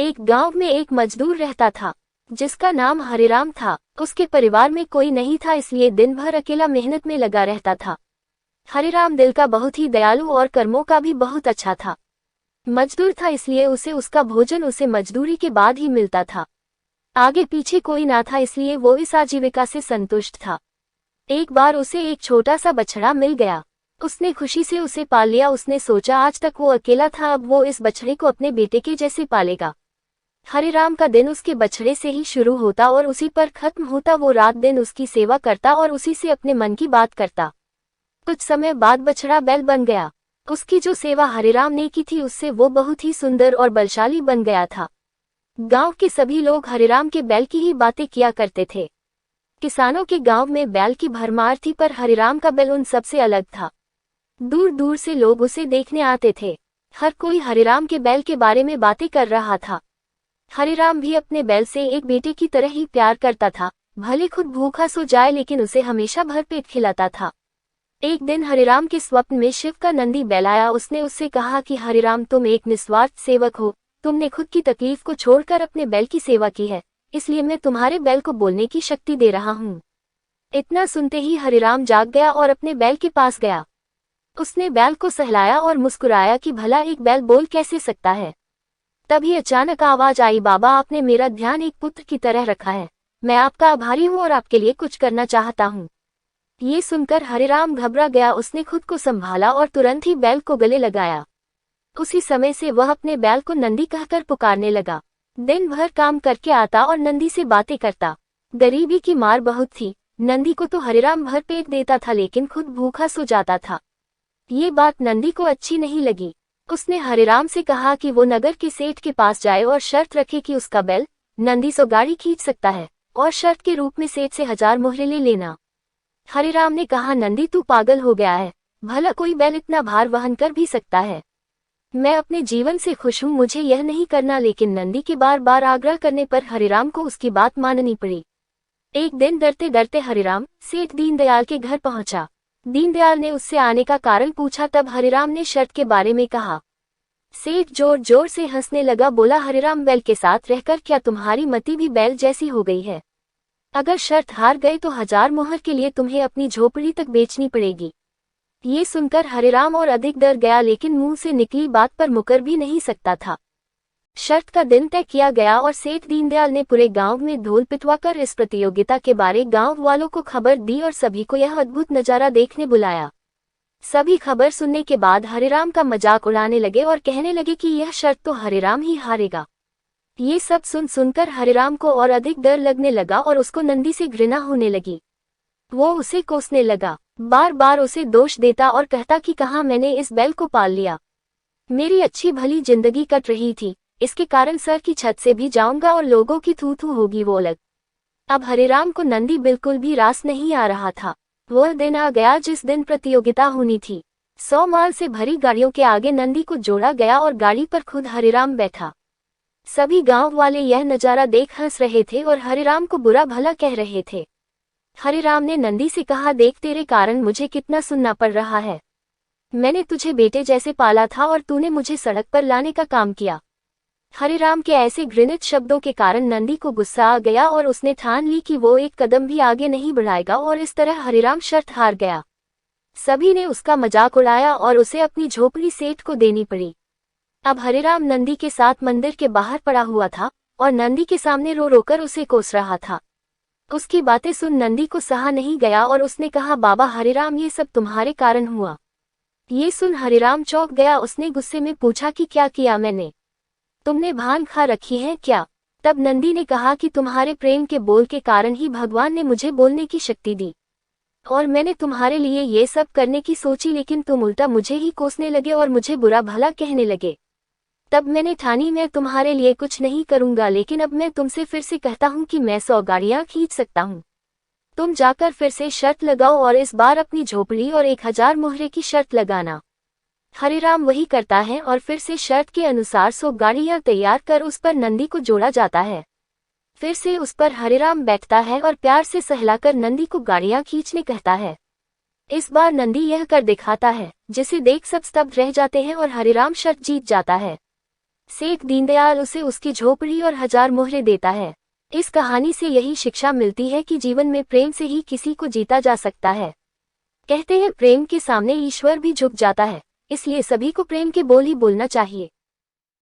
एक गांव में एक मजदूर रहता था जिसका नाम हरिराम था। उसके परिवार में कोई नहीं था, इसलिए दिन भर अकेला मेहनत में लगा रहता था। हरिराम दिल का बहुत ही दयालु और कर्मों का भी बहुत अच्छा था। मजदूर था इसलिए उसे उसका भोजन उसे मजदूरी के बाद ही मिलता था। आगे पीछे कोई ना था इसलिए वो इस आजीविका से संतुष्ट था। एक बार उसे एक छोटा सा बछड़ा मिल गया। उसने खुशी से उसे पाल लिया। उसने सोचा आज तक वो अकेला था, अब वो इस बछड़े को अपने बेटे के जैसे पालेगा। हरिराम का दिन उसके बछड़े से ही शुरू होता और उसी पर खत्म होता। वो रात दिन उसकी सेवा करता और उसी से अपने मन की बात करता। कुछ समय बाद बछड़ा बैल बन गया। उसकी जो सेवा हरिराम ने की थी उससे वो बहुत ही सुंदर और बलशाली बन गया था। गांव के सभी लोग हरिराम के बैल की ही बातें किया करते थे। किसानों के गांव में बैल की भरमार थी, पर हरिराम का बैल उन सबसे अलग था। दूर दूर से लोग उसे देखने आते थे। हर कोई हरिराम के बैल के बारे में बातें कर रहा था। हरिराम भी अपने बैल से एक बेटे की तरह ही प्यार करता था। भले खुद भूखा सो जाए लेकिन उसे हमेशा भरपेट खिलाता था। एक दिन हरिराम के स्वप्न में शिव का नंदी बैल आया। उसने उससे कहा कि हरिराम, तुम एक निस्वार्थ सेवक हो। तुमने खुद की तकलीफ को छोड़कर अपने बैल की सेवा की है, इसलिए मैं तुम्हारे बैल को बोलने की शक्ति दे रहा हूँ। इतना सुनते ही हरिराम जाग गया और अपने बैल के पास गया। उसने बैल को सहलाया और मुस्कुराया कि भला एक बैल बोल कैसे सकता है। तभी अचानक आवाज आई, बाबा, आपने मेरा ध्यान एक पुत्र की तरह रखा है। मैं आपका आभारी हूँ और आपके लिए कुछ करना चाहता हूँ। ये सुनकर हरिराम घबरा गया। उसने खुद को संभाला और तुरंत ही बैल को गले लगाया। उसी समय से वह अपने बैल को नंदी कहकर पुकारने लगा। दिन भर काम करके आता और नंदी से बातें करता। गरीबी की मार बहुत थी। नंदी को तो हरिराम भर पेट देता था लेकिन खुद भूखा सो जाता था। ये बात नंदी को अच्छी नहीं लगी। उसने हरिराम से कहा कि वो नगर के सेठ के पास जाए और शर्त रखे कि उसका बैल नंदी 100 गाड़ी खींच सकता है और शर्त के रूप में सेठ से 1000 मोहरे ले लेना। हरिराम ने कहा, नंदी, तू पागल हो गया है। भला कोई बैल इतना भार वहन कर भी सकता है। मैं अपने जीवन से खुश हूँ, मुझे यह नहीं करना। लेकिन नंदी के बार बार आग्रह करने पर हरिराम को उसकी बात माननी पड़ी। एक दिन डरते डरते हरिराम सेठ दीनदयाल के घर पहुंचा। दीनदयाल ने उससे आने का कारण पूछा। तब हरिराम ने शर्त के बारे में कहा। सेठ जोर जोर से हंसने लगा। बोला, हरिराम, बैल के साथ रहकर क्या तुम्हारी मति भी बैल जैसी हो गई है? अगर शर्त हार गए तो 1000 मोहर के लिए तुम्हें अपनी झोपड़ी तक बेचनी पड़ेगी। ये सुनकर हरिराम और अधिक डर गया, लेकिन मुंह से निकली बात पर मुकर भी नहीं सकता था। शर्त का दिन तय किया गया और सेठ दीनदयाल ने पूरे गांव में ढोल पिटवाकर इस प्रतियोगिता के बारे गांव वालों को खबर दी और सभी को यह अद्भुत नजारा देखने बुलाया। सभी खबर सुनने के बाद हरिराम का मजाक उड़ाने लगे और कहने लगे कि यह शर्त तो हरिराम ही हारेगा। ये सब सुनकर हरिराम को और अधिक डर लगने लगा और उसको नंदी से घृणा होने लगी। वो उसे कोसने लगा, बार बार उसे दोष देता और कहता कि कहाँ मैंने इस बैल को पाल लिया। मेरी अच्छी भली जिंदगी कट रही थी, इसके कारण सर की छत से भी जाऊंगा और लोगों की थू थू होगी वो अलग। अब हरिराम को नंदी बिल्कुल भी रास नहीं आ रहा था। वह दिन आ गया जिस दिन प्रतियोगिता होनी थी। 100 माल से भरी गाड़ियों के आगे नंदी को जोड़ा गया और गाड़ी पर खुद हरिराम बैठा। सभी गांव वाले यह नजारा देख हंस रहे थे और हरिराम को बुरा भला कह रहे थे। हरिराम ने नंदी से कहा, देख, तेरे कारण मुझे कितना सुनना पड़ रहा है। मैंने तुझे बेटे जैसे पाला था और तूने मुझे सड़क पर लाने का काम किया। हरिराम के ऐसे घृणित शब्दों के कारण नंदी को गुस्सा आ गया और उसने ठान ली कि वो एक कदम भी आगे नहीं बढ़ाएगा और इस तरह हरिराम शर्त हार गया। सभी ने उसका मजाक उड़ाया और उसे अपनी झोपड़ी सेठ को देनी पड़ी। अब हरिराम नंदी के साथ मंदिर के बाहर पड़ा हुआ था और नंदी के सामने रो रोकर उसे कोस रहा था। उसकी बातें सुन नंदी को सहा नहीं गया और उसने कहा, बाबा हरिराम, ये सब तुम्हारे कारण हुआ। ये सुन हरिराम चौंक गया। उसने गुस्से में पूछा कि क्या किया मैंने? तुमने भान खा रखी है क्या? तब नंदी ने कहा कि तुम्हारे प्रेम के बोल के कारण ही भगवान ने मुझे बोलने की शक्ति दी और मैंने तुम्हारे लिए ये सब करने की सोची, लेकिन तुम उल्टा मुझे ही कोसने लगे और मुझे बुरा भला कहने लगे। तब मैंने ठानी मैं तुम्हारे लिए कुछ नहीं करूंगा, लेकिन अब मैं तुमसे फिर से कहता हूँ कि मैं 100 गाड़ियां खींच सकता हूँ। तुम जाकर फिर से शर्त लगाओ और इस बार अपनी झोपड़ी और 1000 मोहरे की शर्त लगाना। हरिराम वही करता है और फिर से शर्त के अनुसार 100 गाड़ियां तैयार कर उस पर नंदी को जोड़ा जाता है। फिर से उस पर हरिराम बैठता है और प्यार से सहलाकर नंदी को गाड़ियां खींचने कहता है। इस बार नंदी यह कर दिखाता है जिसे देख सब स्तब्ध रह जाते हैं और हरिराम शर्त जीत जाता है। सेठ दीनदयाल उसे उसकी झोपड़ी और 1000 मोहरे देता है। इस कहानी से यही शिक्षा मिलती है कि जीवन में प्रेम से ही किसी को जीता जा सकता है। कहते हैं प्रेम के सामने ईश्वर भी झुक जाता है, इसलिए सभी को प्रेम के बोल ही बोलना चाहिए।